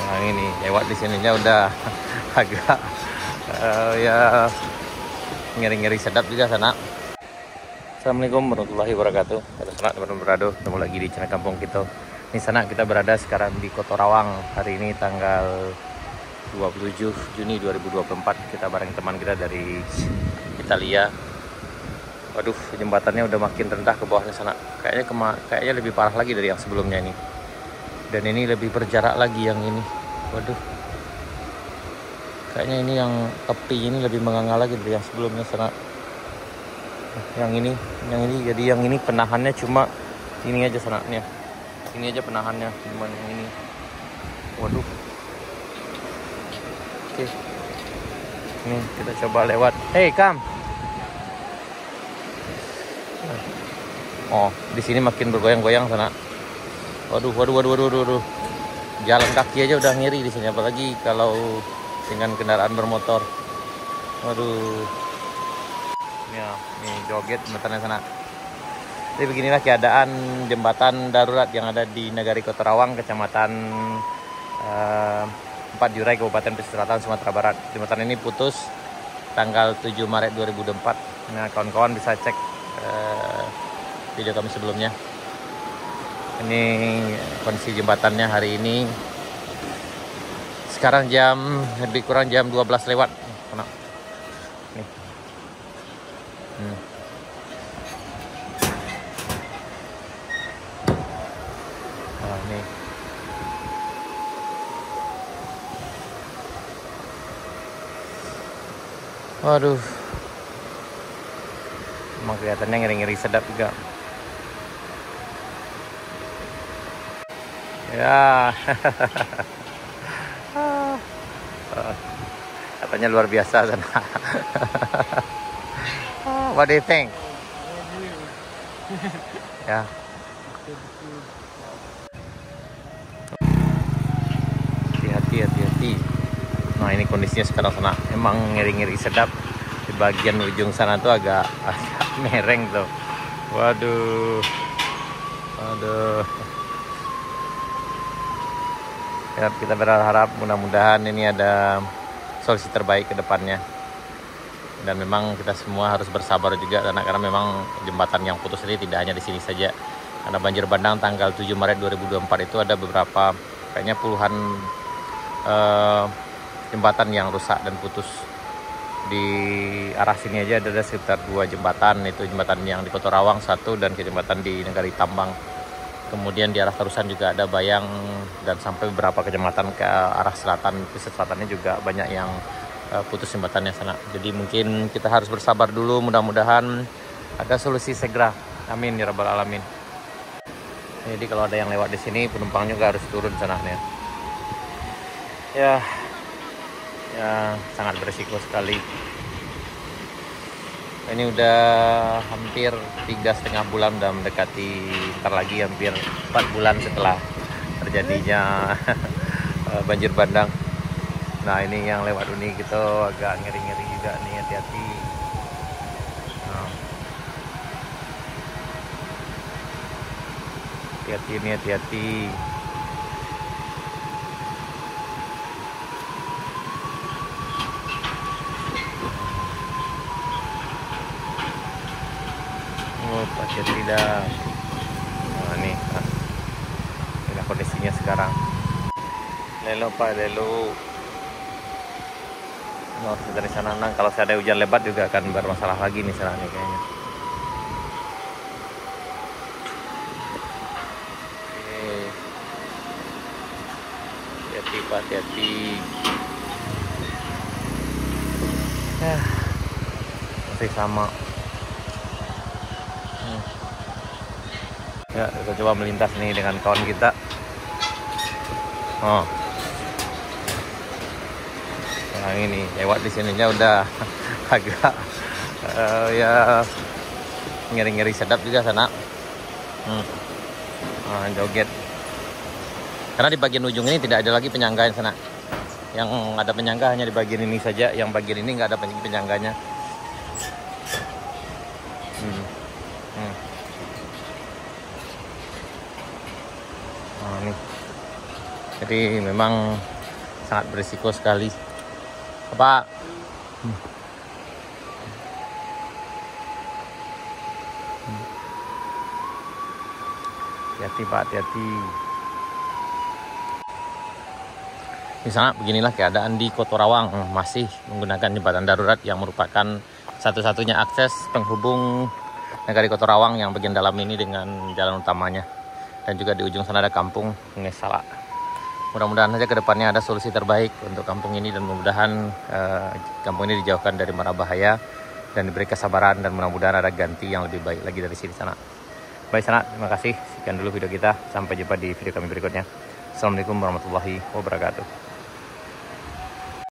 Nah, ini lewat di sininya udah agak ya ngeri-ngeri sedap juga sana. Assalamualaikum warahmatullahi wabarakatuh. Halo sana teman-teman berado, ketemu lagi di channel Kampung Kita. Ini sana kita berada sekarang di Kota Rawang. Hari ini tanggal 27 Juni 2024. Kita bareng teman kita dari Italia. Waduh, jembatannya udah makin rendah ke bawahnya sana. Kayaknya lebih parah lagi dari yang sebelumnya ini. Dan ini lebih berjarak lagi yang ini. Waduh. Kayaknya ini yang tepi ini lebih menganga lagi dari yang sebelumnya sana. Yang ini jadi yang ini penahannya cuma ini aja sana nih. Ini aja penahannya, cuma yang ini. Waduh. Oke. Ini kita coba lewat. Hey, come. Oh, di sini makin bergoyang-goyang sana. Waduh. Jalan kaki aja udah ngiri di sini, apalagi kalau dengan kendaraan bermotor. Waduh. Ya, nih joget jembatannya sana. Jadi beginilah keadaan jembatan darurat yang ada di Nagari Kota Rawang, Kecamatan 4 Jurai, Kabupaten Pesisir Selatan, Sumatera Barat. Jembatan ini putus tanggal 7 Maret 2024. Nah, kawan-kawan bisa cek video kami sebelumnya. Ini kondisi jembatannya hari ini. Sekarang lebih kurang jam 12 lewat. Nih. Nah, nih. Waduh. Emang kelihatannya ngeri-ngeri sedap juga. Ya. Katanya luar biasa sana. What do you think? Ya. Hati-hati. Nah, ini kondisinya sekarang sana. Emang ngeri-ngeri sedap. Di bagian ujung sana tuh agak mereng tuh. Waduh. Ya, kita berharap mudah-mudahan ini ada solusi terbaik ke depannya. Dan memang kita semua harus bersabar juga karena memang jembatan yang putus ini tidak hanya di sini saja. Karena banjir bandang tanggal 7 Maret 2024 itu ada beberapa, kayaknya puluhan jembatan yang rusak dan putus. Di arah sini aja ada sekitar 2 jembatan, itu jembatan yang di Kota Rawang 1 dan jembatan di Nagari Tambang. Kemudian di arah Tarusan juga ada Bayang, dan sampai beberapa kecamatan ke arah selatan, pesisir selatannya juga banyak yang putus jembatannya sana. Jadi mungkin kita harus bersabar dulu, mudah-mudahan ada solusi segera. Amin ya rabbal alamin. Jadi kalau ada yang lewat di sini, penumpang juga harus turun sana nih. Ya, sangat berisiko sekali. Ini udah hampir 3,5 bulan, udah mendekati ntar lagi hampir 4 bulan setelah terjadinya banjir bandang. Nah, ini yang lewat ini gitu agak ngeri-ngeri juga nih, hati-hati. Nah. Hati-hati. Pasir tidak. Nah, inilah kondisinya sekarang. Lelo. Harus dari sana nang. Kalau saya ada hujan lebat juga akan bermasalah lagi nih sana nih kayaknya. Hati-hati. Masih sama. Ya, kita coba melintas nih dengan kawan kita. Oh. Nah, ini lewat di sininya udah agak ya ngeri-ngeri sedap juga sana. Nah, joget. Karena di bagian ujung ini tidak ada lagi penyangga yang sana. Yang ada penyangga hanya di bagian ini saja, yang bagian ini nggak ada penyangganya. Nah, nih. Jadi memang sangat berisiko sekali. Apa? Hati-hati Pak, hati-hati. Di sana beginilah keadaan di Kotorawang, masih menggunakan jembatan darurat yang merupakan satu-satunya akses penghubung negari Kotorawang yang bagian dalam ini dengan jalan utamanya. Dan juga di ujung sana ada kampung Sungai Salak. Mudah-mudahan saja ke depannya ada solusi terbaik untuk kampung ini dan mudah-mudahan kampung ini dijauhkan dari mara bahaya dan diberi kesabaran dan mudah-mudahan ada ganti yang lebih baik lagi dari sini sana. Baik sana, terima kasih. Sekian dulu video kita. Sampai jumpa di video kami berikutnya. Assalamualaikum warahmatullahi wabarakatuh.